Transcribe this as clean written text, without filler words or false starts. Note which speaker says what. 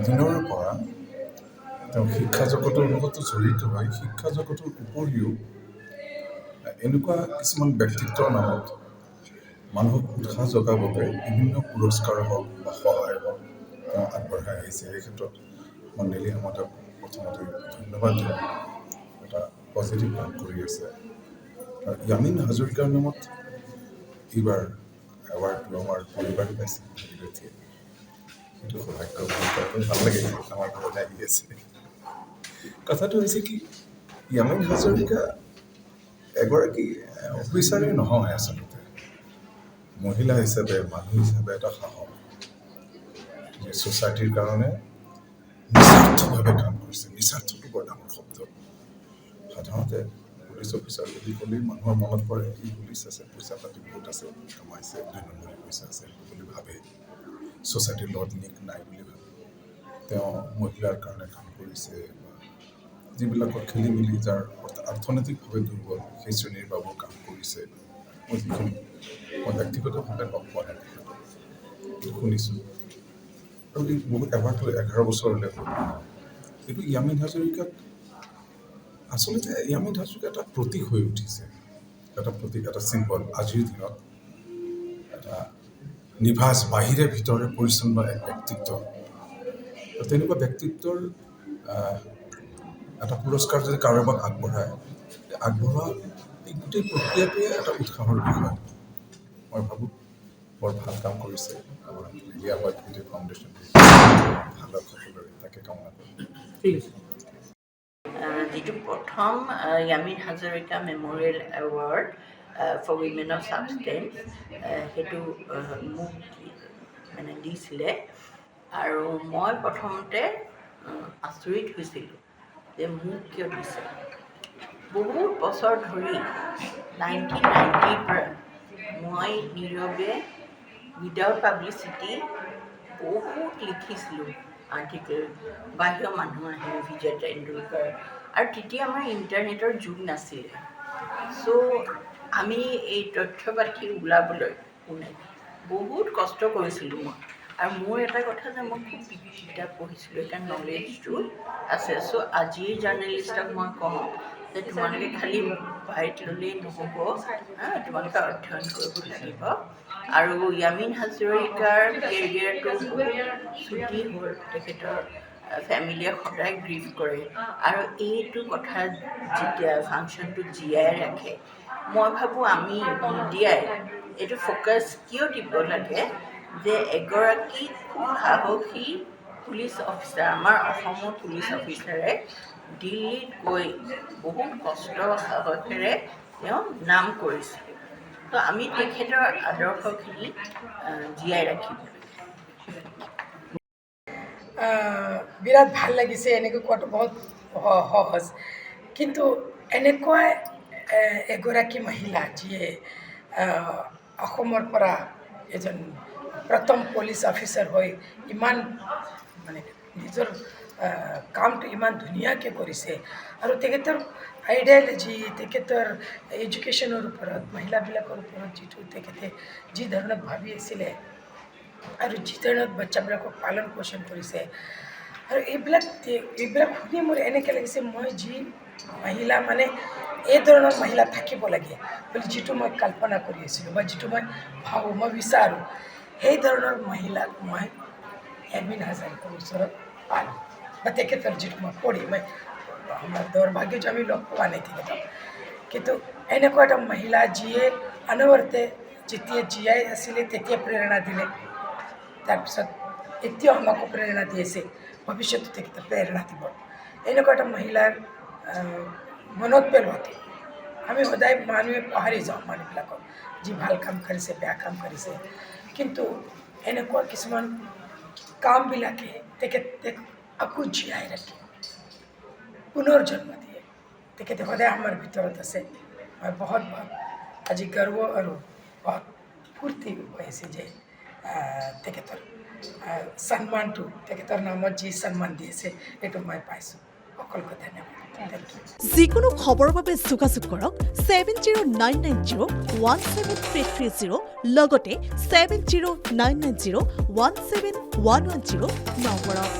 Speaker 1: দিনৰ পৰা তেওঁ শিক্ষা জগতৰ লগতো জড়িত হয়। শিক্ষা জগতৰ উপৰিও এনেকুৱা কিছুমান ব্যক্তিত্বৰ নামত মানুহক উৎসাহ যোগাবলৈ বিভিন্ন পুৰস্কাৰ হওক বা সহায় হওক তেওঁ আগবঢ়াই আহিছে। এই ক্ষেত্ৰত মই নেলি আহমদক প্ৰথমতে ধন্যবাদ দিওঁ। এটা পজিটিভ কাম কৰি আছে। আৰু য়ামিন হাজৰিকাৰ নামত এইবাৰ এৱাৰ্ডটো আমাৰ পৰিবাৰে পাইছে। সেইটো সৌভাগ্য ভাল লাগে। আমাৰ ঘৰলৈ আহি আছে। কথাটো হৈছে কি, য়ামিন হাজৰিকা এগৰাকী অফিচাৰে নহয় আচলতে। মহিলা হিচাপে, মানুহ হিচাপে এটা সাহস, যে ছ'চাইটিৰ কাৰণে নিস্বাৰ্থভাৱে কাম কৰিছে। নিস্বাৰ্থটো বৰ ডাঙৰ শব্দ। সাধাৰণতে পুলিচ অফিচাৰ বুলি ক'লেই মানুহৰ মনত পৰে কি পুলিচ আছে, পইচা পাতি বহুত আছে, কামাইছে, 2 নম্বৰী পইচা আছে বুলি ভাবে। ছ'চাইটিৰ লগত লিংক নাই বুলি ভাবে। তেওঁ মহিলাৰ কাৰণে কাম কৰিছে, যিবিলাকৰ খেলি মেলি, যাৰ অৰ্থনৈতিকভাৱে দুৰ্বল, সেই শ্ৰেণীৰ বাবেও কাম কৰিছে। মই ব্যক্তিগতভাৱে লগ পোৱা নাই তেখেতক, কিন্তু শুনিছোঁ। আৰু এই বহুত এবাৰটো 11 বছৰলৈ হ'ল। কিন্তু য়ামিন হাজৰিকাক আচলতে এটা প্ৰতীক হৈ উঠিছে। এটা প্ৰতীক, এটা চিম্বল। আজিৰ দিনত এটা নিভাঁজ বাহিৰে ভিতৰে পৰিচ্ছন্ন এক ব্যক্তিত্ব। তেনেকুৱা ব্যক্তিত্বৰ এটা পুৰস্কাৰ যদি কাৰোবাক আগবঢ়োৱা এই গোটেই প্ৰক্ৰিয়াটোৱে এটা উৎসাহৰ বিষয়। মই ভাবোঁ বৰ ভাল কাম কৰিছে আমাৰ ইণ্ডিয়া হোৱাইট ফাউণ্ডেশ্যন। ভাল সকলোৰে তাকে কামনা কৰোঁ।
Speaker 2: ঠিক আছে। যিটো প্ৰথম Yamin Hazarika memorial award for women of substance, সেইটো মোক মানে দিছিলে। আৰু মই প্ৰথমতে আচৰিত হৈছিলোঁ যে মোক কিয় দিছে। বহুত বছৰ ধৰি 1990ৰ পৰা মই নীৰৱে উইদাউট পাব্লিচিটি বহুত লিখিছিলোঁ আৰ্টিকেল। বাহিৰৰ মানুহ আহে, বিজয় তেণ্ডুলকাৰ, আৰু তেতিয়া আমাৰ ইণ্টাৰনেটৰ যুগ নাছিলে। চ' আমি এই তথ্য পাতি ওলাবলৈ বহুত কষ্ট কৰিছিলোঁ মই। আৰু মোৰ এটা কথা যে মই খুব কিতাপ পঢ়িছিলোঁ, সেইকাৰণে নলেজটো আছে। চ' আজিৰ জাৰ্নেলিষ্টক মই কওঁ যে তোমালোকে খালী বাইট ল'লেই নহ'ব, তোমালোকে অধ্যয়ন কৰিব লাগিব। আৰু য়ামিন হাজৰিকাৰ কেৰিয়াৰটো বহুত ছুটি হ'ল। তেখেতৰ ফেমিলিয়ে সদায় গ্ৰীভ কৰে। আৰু এইটো কথা যেতিয়া ফাংচনটো জীয়াই ৰাখে, মই ভাবোঁ আমি মিডিয়াই এইটো ফ'কাছ কিয় দিব লাগে যে এগৰাকী খুব সাহসী পুলিচ অফিচাৰ, আমাৰ অসমৰ পুলিচ অফিচাৰে দিল্লীত গৈ বহুত কষ্ট সাহসেৰে তেওঁ নাম কৰিছিল। তো আমি তেখেতৰ আদৰ্শখিনি জীয়াই ৰাখিব লাগে।
Speaker 3: বিৰাট ভাল লাগিছে। এনেকৈ কোৱাটো বহুত সহজ, কিন্তু এনেকুৱা এগৰাকী মহিলা যিয়ে অসমৰ পৰা এজন প্ৰথম পুলিচ অফিচাৰ হৈ ইমান মানে নিজৰ কামটো ইমান ধুনীয়াকৈ কৰিছে। আৰু তেখেতৰ আইডিয়লজি, তেখেতৰ এডুকেশ্যনৰ ওপৰত, মহিলাবিলাকৰ ওপৰত তেখেতে যি ধৰণে ভাবি আছিলে আৰু যি ধৰণত বাচ্চাবিলাকক পালন পোষণ কৰিছে, আৰু এইবিলাক শুনি মোৰ এনেকৈ লাগিছে মই যি মহিলা মানে এই ধৰণৰ মহিলা থাকিব লাগে বুলি যিটো মই কল্পনা কৰি আছিলোঁ বা যিটো মই ভাবোঁ, মই বিচাৰোঁ, সেই ধৰণৰ মহিলাক মই য়ামিন হাজৰিকাৰ ওচৰত পালোঁ। বা তেখেতৰ যিটো মই পঢ়ি আমাৰ দুৰ্ভাগ্য যে আমি লগ পোৱা নাই তেখেতক, কিন্তু এনেকুৱা এটা মহিলা যিয়ে অনবৰতে যেতিয়া জীয়াই আছিলে তেতিয়া প্ৰেৰণা দিলে, তাৰপিছত এতিয়াও আমাকো প্ৰেৰণা দি আছে, ভৱিষ্যতে তেখেতে প্ৰেৰণা দিব। এনেকুৱা এটা মহিলাৰ মনত পেলোৱাটো, আমি সদায় মানুহে পাহৰি যাওঁ মানুহবিলাকক, যি ভাল কাম কৰিছে, বেয়া কাম কৰিছে, কিন্তু এনেকুৱা কিছুমান কামবিলাকে তেখেতে আকৌ জীয়াই ৰাখে, পুনৰ জন্ম দিয়ে। তেখেতে সদায় আমাৰ ভিতৰত আছে। মই বহুত আজি গৰ্ব আৰু বহুত ফূৰ্তি হৈছে যে তেখেতৰ সন্মানটো, তেখেতৰ নামত যি সন্মান দি আছে এইটো মই পাইছোঁ। সকলোকে ধন্যবাদ।
Speaker 4: যিকোনো খবৰৰ বাবে যোগাযোগ কৰক 7099017330 লগতে 7099017110 নম্বৰত।